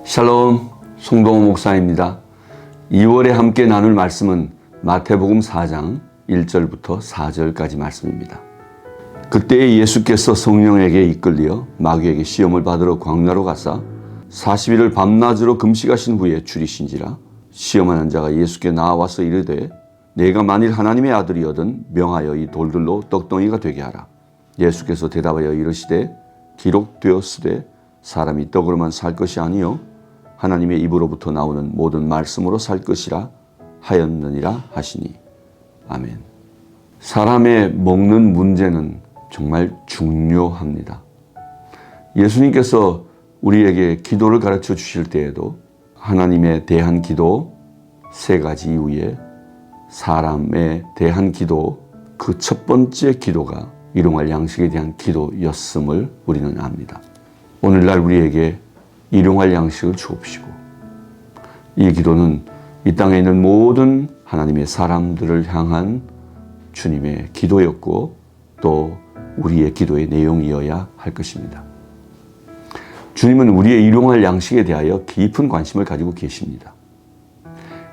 샬롬, 송동호 목사입니다. 2월에 함께 나눌 말씀은 마태복음 4장 1절부터 4절까지 말씀입니다. 그때 예수께서 성령에게 이끌려 마귀에게 시험을 받으러 광야로 가사 40일을 밤낮으로 금식하신 후에 줄이신지라. 시험하는 자가 예수께 나와서 이르되 내가 만일 하나님의 아들이거든 명하여 이 돌들로 떡덩이가 되게 하라. 예수께서 대답하여 이르시되 기록되었으되 사람이 떡으로만 살 것이 아니요 하나님의 입으로부터 나오는 모든 말씀으로 살 것이라 하였느니라 하시니. 아멘. 사람의 먹는 문제는 정말 중요합니다. 예수님께서 우리에게 기도를 가르쳐 주실 때에도 하나님에 대한 기도 3가지 이후에 사람에 대한 기도, 그 첫 번째 기도가 일용할 양식에 대한 기도였음을 우리는 압니다. 오늘날 우리에게 일용할 양식을 주옵시고, 이 기도는 이 땅에 있는 모든 하나님의 사람들을 향한 주님의 기도였고 또 우리의 기도의 내용이어야 할 것입니다. 주님은 우리의 일용할 양식에 대하여 깊은 관심을 가지고 계십니다.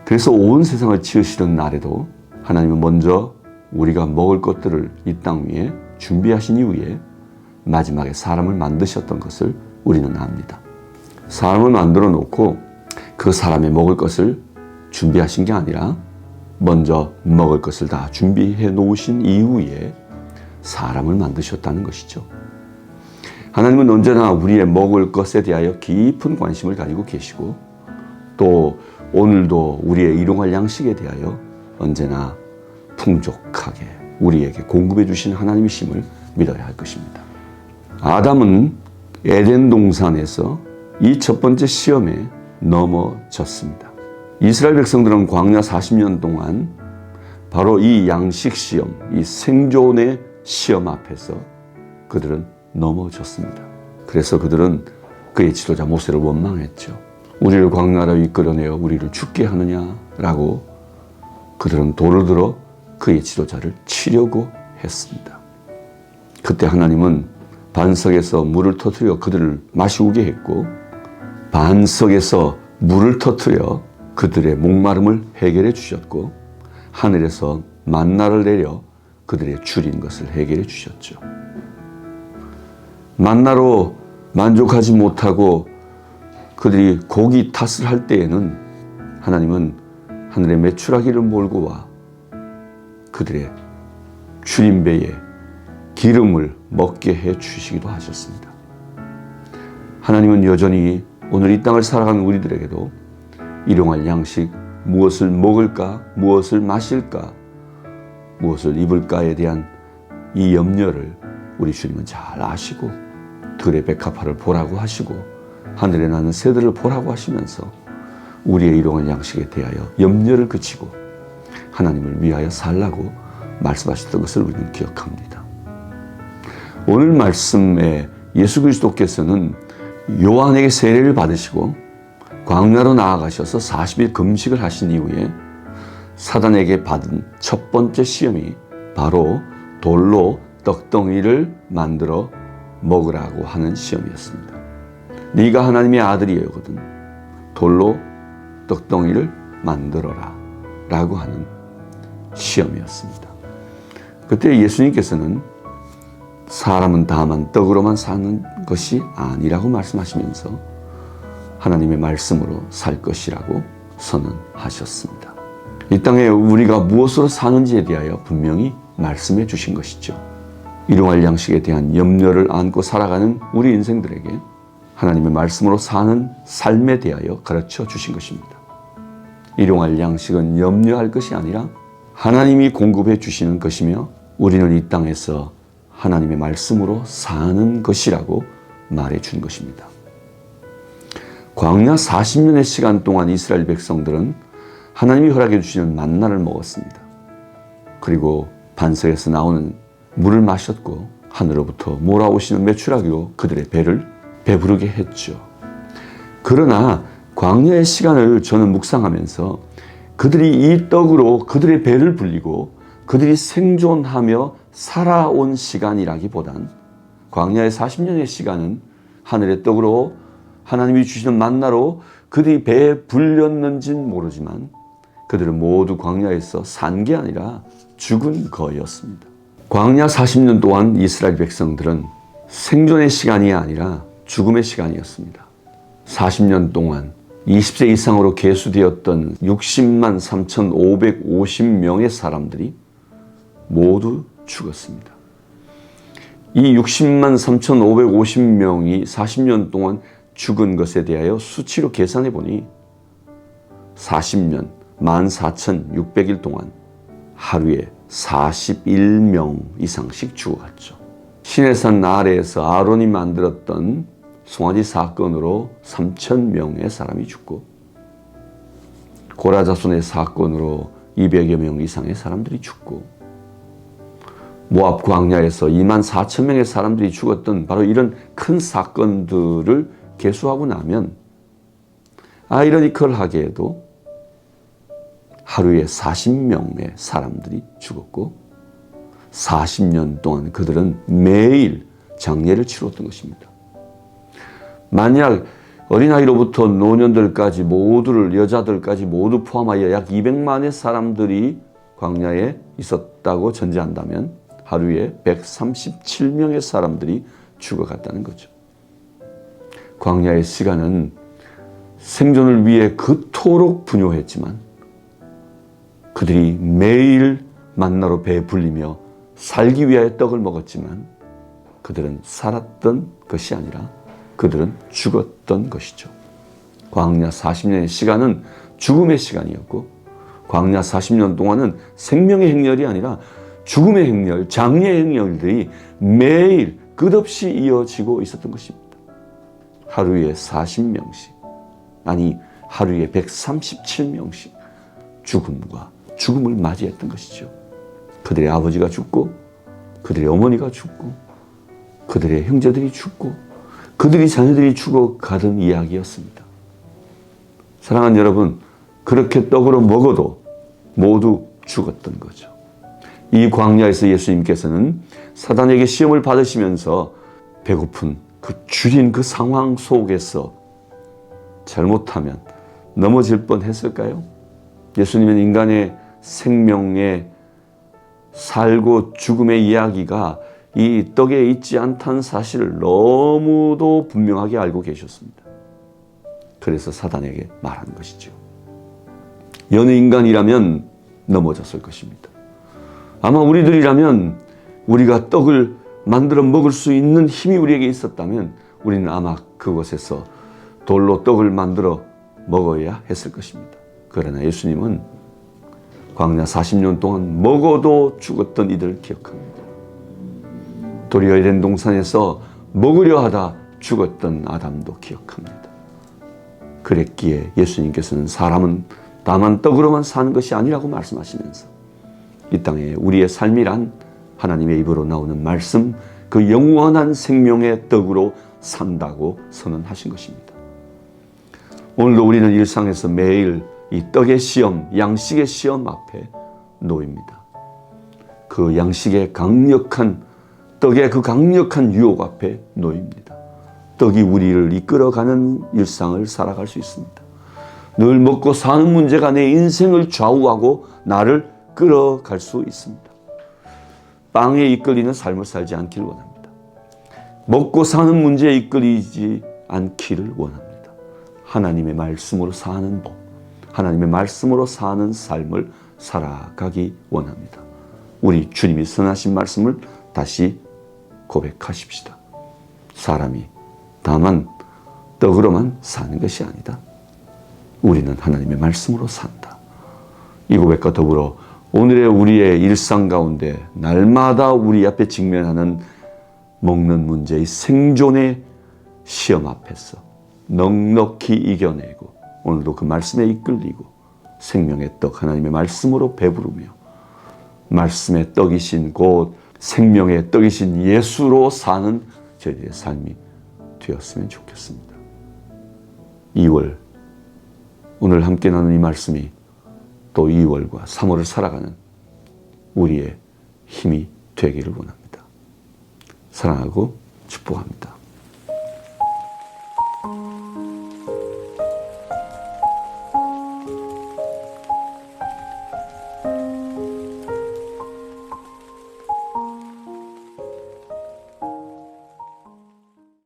그래서 온 세상을 지으시던 날에도 하나님은 먼저 우리가 먹을 것들을 이 땅 위에 준비하신 이후에 마지막에 사람을 만드셨던 것을 우리는 압니다. 사람을 만들어 놓고 그 사람의 먹을 것을 준비하신 게 아니라 먼저 먹을 것을 다 준비해 놓으신 이후에 사람을 만드셨다는 것이죠. 하나님은 언제나 우리의 먹을 것에 대하여 깊은 관심을 가지고 계시고 또 오늘도 우리의 일용할 양식에 대하여 언제나 풍족하게 우리에게 공급해 주신 하나님이심을 믿어야 할 것입니다. 아담은 에덴 동산에서 이 첫 번째 시험에 넘어졌습니다. 이스라엘 백성들은 광야 40년 동안 바로 이 양식 시험, 이 생존의 시험 앞에서 그들은 넘어졌습니다. 그래서 그들은 그의 지도자 모세를 원망했죠. 우리를 광야로 이끌어내어 우리를 죽게 하느냐라고 그들은 돌을 들어 그의 지도자를 치려고 했습니다. 그때 하나님은 반석에서 물을 터뜨려 그들을 마시우게 했고 반석에서 물을 터뜨려 그들의 목마름을 해결해 주셨고 하늘에서 만나를 내려 그들의 줄인 것을 해결해 주셨죠. 만나로 만족하지 못하고 그들이 고기 탓을 할 때에는 하나님은 하늘의 메추라기를 몰고 와 그들의 줄인 배에 기름을 먹게 해 주시기도 하셨습니다. 하나님은 여전히 오늘 이 땅을 살아가는 우리들에게도 일용할 양식, 무엇을 먹을까, 무엇을 마실까, 무엇을 입을까에 대한 이 염려를 우리 주님은 잘 아시고 들의 백합화를 보라고 하시고 하늘에 나는 새들을 보라고 하시면서 우리의 일용할 양식에 대하여 염려를 그치고 하나님을 위하여 살라고 말씀하셨던 것을 우리는 기억합니다. 오늘 말씀에 예수 그리스도께서는 요한에게 세례를 받으시고 광야로 나아가셔서 40일 금식을 하신 이후에 사단에게 받은 첫 번째 시험이 바로 돌로 떡덩이를 만들어 먹으라고 하는 시험이었습니다. 네가 하나님의 아들이거든 돌로 떡덩이를 만들어라 라고 하는 시험이었습니다. 그때 예수님께서는 사람은 다만 떡으로만 사는 것이 아니라고 말씀하시면서 하나님의 말씀으로 살 것이라고 선언하셨습니다. 이 땅에 우리가 무엇으로 사는지에 대하여 분명히 말씀해 주신 것이죠. 일용할 양식에 대한 염려를 안고 살아가는 우리 인생들에게 하나님의 말씀으로 사는 삶에 대하여 가르쳐 주신 것입니다. 일용할 양식은 염려할 것이 아니라 하나님이 공급해 주시는 것이며 우리는 이 땅에서 하나님의 말씀으로 사는 것이라고 말해 준 것입니다. 광야 40년의 시간 동안 이스라엘 백성들은 하나님이 허락해 주시는 만나를 먹었습니다. 그리고 반석에서 나오는 물을 마셨고 하늘로부터 몰아오시는 메추라기로 그들의 배를 배부르게 했죠. 그러나 광야의 시간을 저는 묵상하면서 그들이 이 떡으로 그들의 배를 불리고 그들이 생존하며 살아온 시간이라기보단 광야의 40년의 시간은 하늘의 떡으로 하나님이 주시는 만나로 그들이 배에 불렸는지는 모르지만 그들은 모두 광야에서 산 게 아니라 죽은 거였습니다. 광야 40년 동안 이스라엘 백성들은 생존의 시간이 아니라 죽음의 시간이었습니다. 40년 동안 20세 이상으로 계수되었던 60만 3,550명의 사람들이 모두 죽었습니다. 이 60만 3,550명이 40년 동안 죽은 것에 대하여 수치로 계산해 보니 40년 14,600일 동안 하루에 41명 이상씩 죽어갔죠. 시내산 아래에서 아론이 만들었던 송아지 사건으로 3,000명의 사람이 죽고 고라자손의 사건으로 200여 명 이상의 사람들이 죽고 모압 광야에서 24,000명의 사람들이 죽었던 바로 이런 큰 사건들을 계수하고 나면 아이러니컬하게도 하루에 40명의 사람들이 죽었고 40년 동안 그들은 매일 장례를 치렀던 것입니다. 만약 어린아이로부터 노년들까지 모두를 여자들까지 모두 포함하여 약 200만의 사람들이 광야에 있었다고 전제한다면 하루에 137명의 사람들이 죽어갔다는 거죠. 광야의 시간은 생존을 위해 그토록 분요했지만 그들이 매일 만나로 배에 불리며 살기 위하여 떡을 먹었지만 그들은 살았던 것이 아니라 그들은 죽었던 것이죠. 광야 40년의 시간은 죽음의 시간이었고 광야 40년 동안은 생명의 행렬이 아니라 죽음의 행렬, 장례의 행렬들이 매일 끝없이 이어지고 있었던 것입니다. 하루에 40명씩, 아니 하루에 137명씩 죽음을 맞이했던 것이죠. 그들의 아버지가 죽고 그들의 어머니가 죽고 그들의 형제들이 죽고 그들의 자녀들이 죽어가던 이야기였습니다. 사랑하는 여러분, 그렇게 떡으로 먹어도 모두 죽었던 거죠. 이 광야에서 예수님께서는 사단에게 시험을 받으시면서 배고픈 그 주린 그 상황 속에서 잘못하면 넘어질 뻔했을까요? 예수님은 인간의 생명에 살고 죽음의 이야기가 이 떡에 있지 않다는 사실을 너무도 분명하게 알고 계셨습니다. 그래서 사단에게 말한 것이죠. 여느 인간이라면 넘어졌을 것입니다. 아마 우리들이라면 우리가 떡을 만들어 먹을 수 있는 힘이 우리에게 있었다면 우리는 아마 그곳에서 돌로 떡을 만들어 먹어야 했을 것입니다. 그러나 예수님은 광야 40년 동안 먹어도 죽었던 이들을 기억합니다. 도리어 에덴 동산에서 먹으려 하다 죽었던 아담도 기억합니다. 그랬기에 예수님께서는 사람은 다만 떡으로만 사는 것이 아니라고 말씀하시면서 이 땅에 우리의 삶이란 하나님의 입으로 나오는 말씀, 그 영원한 생명의 떡으로 산다고 선언하신 것입니다. 오늘도 우리는 일상에서 매일 이 떡의 시험, 양식의 시험 앞에 놓입니다. 그 양식의 강력한, 떡의 그 강력한 유혹 앞에 놓입니다. 떡이 우리를 이끌어가는 일상을 살아갈 수 있습니다. 늘 먹고 사는 문제가 내 인생을 좌우하고 나를 끌어갈 수 있습니다. 빵에 이끌리는 삶을 살지 않기를 원합니다. 먹고 사는 문제에 이끌리지 않기를 원합니다. 하나님의 말씀으로 사는 법, 하나님의 말씀으로 사는 삶을 살아가기 원합니다. 우리 주님이 선하신 말씀을 다시 고백하십시다. 사람이 다만 떡으로만 사는 것이 아니다. 우리는 하나님의 말씀으로 산다. 이 고백과 더불어 오늘의 우리의 일상 가운데 날마다 우리 앞에 직면하는 먹는 문제의 생존의 시험 앞에서 넉넉히 이겨내고 오늘도 그 말씀에 이끌리고 생명의 떡 하나님의 말씀으로 배부르며 말씀의 떡이신 곧 생명의 떡이신 예수로 사는 저희들의 삶이 되었으면 좋겠습니다. 2월 오늘 함께 나눈 이 말씀이 또 2월과 3월을 살아가는 우리의 힘이 되기를 원합니다. 사랑하고 축복합니다.